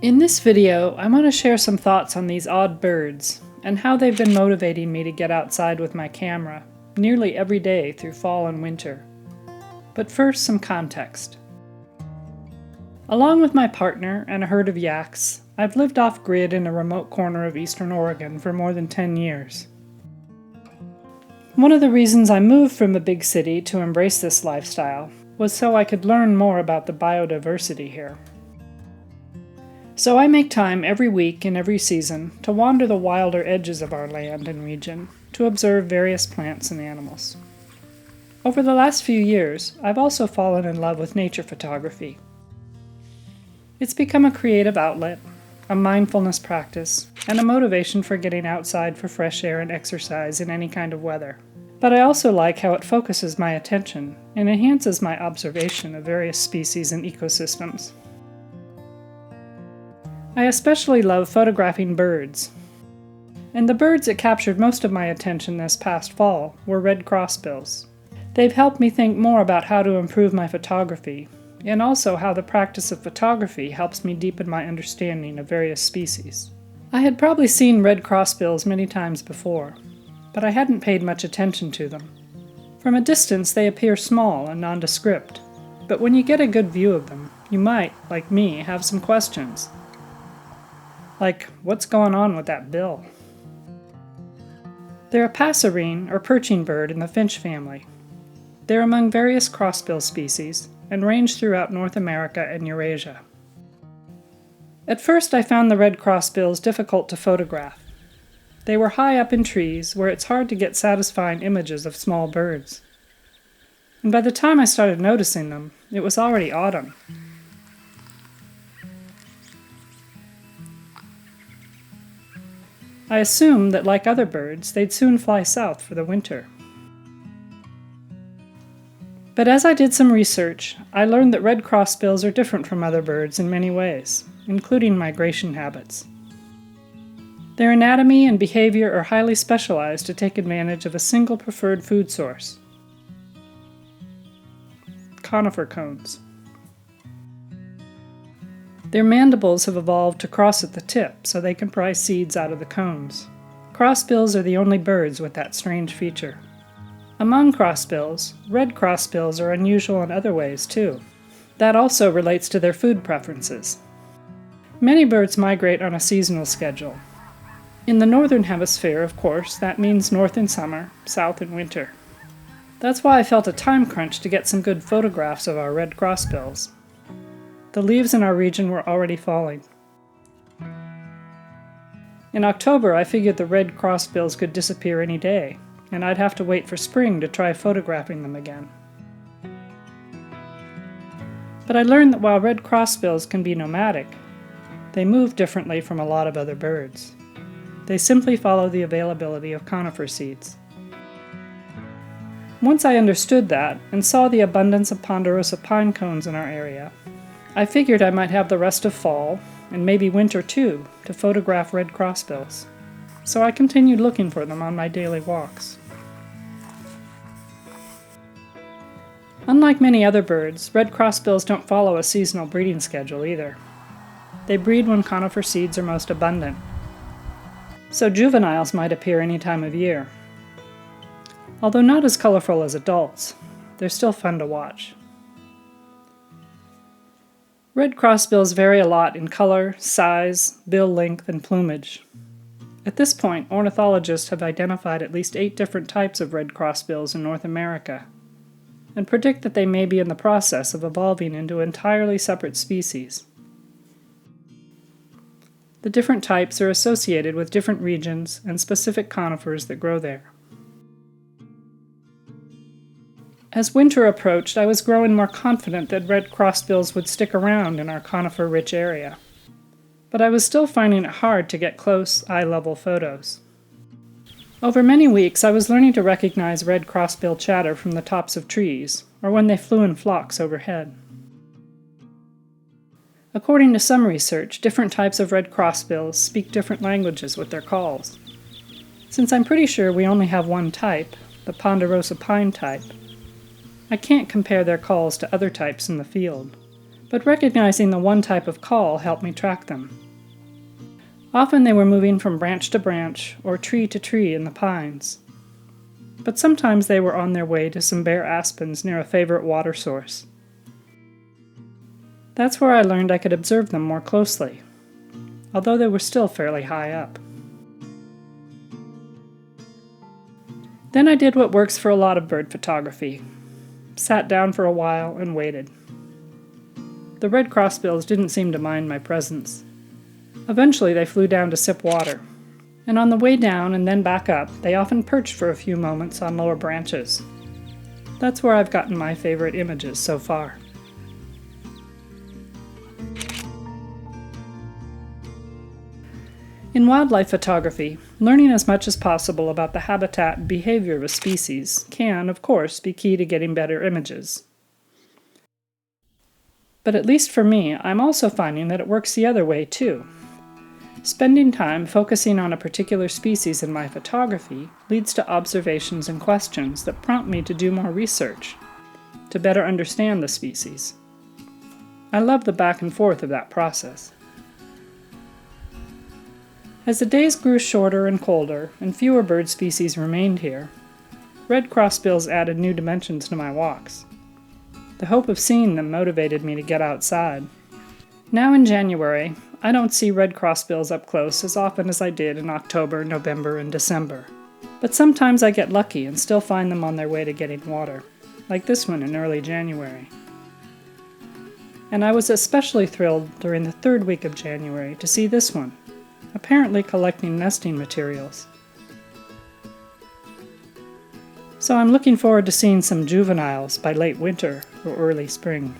In this video, I want to share some thoughts on these odd birds and how they've been motivating me to get outside with my camera nearly every day through fall and winter. But first, some context. Along with my partner and a herd of yaks, I've lived off-grid in a remote corner of eastern Oregon for more than 10 years. One of the reasons I moved from a big city to embrace this lifestyle was so I could learn more about the biodiversity here. So I make time every week and every season to wander the wilder edges of our land and region to observe various plants and animals. Over the last few years, I've also fallen in love with nature photography. It's become a creative outlet, a mindfulness practice, and a motivation for getting outside for fresh air and exercise in any kind of weather. But I also like how it focuses my attention and enhances my observation of various species and ecosystems. I especially love photographing birds. And the birds that captured most of my attention this past fall were red crossbills. They've helped me think more about how to improve my photography, and also how the practice of photography helps me deepen my understanding of various species. I had probably seen red crossbills many times before, but I hadn't paid much attention to them. From a distance they appear small and nondescript, but when you get a good view of them, you might, like me, have some questions. Like, what's going on with that bill? They're a passerine or perching bird in the finch family. They're among various crossbill species and range throughout North America and Eurasia. At first I found the red crossbills difficult to photograph. They were high up in trees where it's hard to get satisfying images of small birds. And by the time I started noticing them, it was already autumn. I assumed that, like other birds, they'd soon fly south for the winter. But as I did some research, I learned that red crossbills are different from other birds in many ways, including migration habits. Their anatomy and behavior are highly specialized to take advantage of a single preferred food source: conifer cones. Their mandibles have evolved to cross at the tip so they can pry seeds out of the cones. Crossbills are the only birds with that strange feature. Among crossbills, red crossbills are unusual in other ways too. That also relates to their food preferences. Many birds migrate on a seasonal schedule. In the northern hemisphere, of course, that means north in summer, south in winter. That's why I felt a time crunch to get some good photographs of our red crossbills. The leaves in our region were already falling. In October, I figured the red crossbills could disappear any day, and I'd have to wait for spring to try photographing them again. But I learned that while red crossbills can be nomadic, they move differently from a lot of other birds. They simply follow the availability of conifer seeds. Once I understood that, and saw the abundance of ponderosa pine cones in our area, I figured I might have the rest of fall, and maybe winter too, to photograph red crossbills. So I continued looking for them on my daily walks. Unlike many other birds, red crossbills don't follow a seasonal breeding schedule either. They breed when conifer seeds are most abundant. So juveniles might appear any time of year. Although not as colorful as adults, they're still fun to watch. Red crossbills vary a lot in color, size, bill length, and plumage. At this point, ornithologists have identified at least 8 different types of red crossbills in North America, and predict that they may be in the process of evolving into entirely separate species. The different types are associated with different regions and specific conifers that grow there. As winter approached, I was growing more confident that red crossbills would stick around in our conifer-rich area. But I was still finding it hard to get close, eye-level photos. Over many weeks, I was learning to recognize red crossbill chatter from the tops of trees, or when they flew in flocks overhead. According to some research, different types of red crossbills speak different languages with their calls. Since I'm pretty sure we only have one type, the ponderosa pine type, I can't compare their calls to other types in the field, but recognizing the one type of call helped me track them. Often they were moving from branch to branch or tree to tree in the pines, but sometimes they were on their way to some bare aspens near a favorite water source. That's where I learned I could observe them more closely, although they were still fairly high up. Then I did what works for a lot of bird photography. Sat down for a while and waited. The red crossbills didn't seem to mind my presence. Eventually they flew down to sip water, and on the way down and then back up, they often perched for a few moments on lower branches. That's where I've gotten my favorite images so far. In wildlife photography, learning as much as possible about the habitat and behavior of a species can, of course, be key to getting better images. But at least for me, I'm also finding that it works the other way too. Spending time focusing on a particular species in my photography leads to observations and questions that prompt me to do more research, to better understand the species. I love the back and forth of that process. As the days grew shorter and colder, and fewer bird species remained here, red crossbills added new dimensions to my walks. The hope of seeing them motivated me to get outside. Now in January, I don't see red crossbills up close as often as I did in October, November, and December. But sometimes I get lucky and still find them on their way to getting water, like this one in early January. And I was especially thrilled during the third week of January to see this one, apparently collecting nesting materials. So I'm looking forward to seeing some juveniles by late winter or early spring.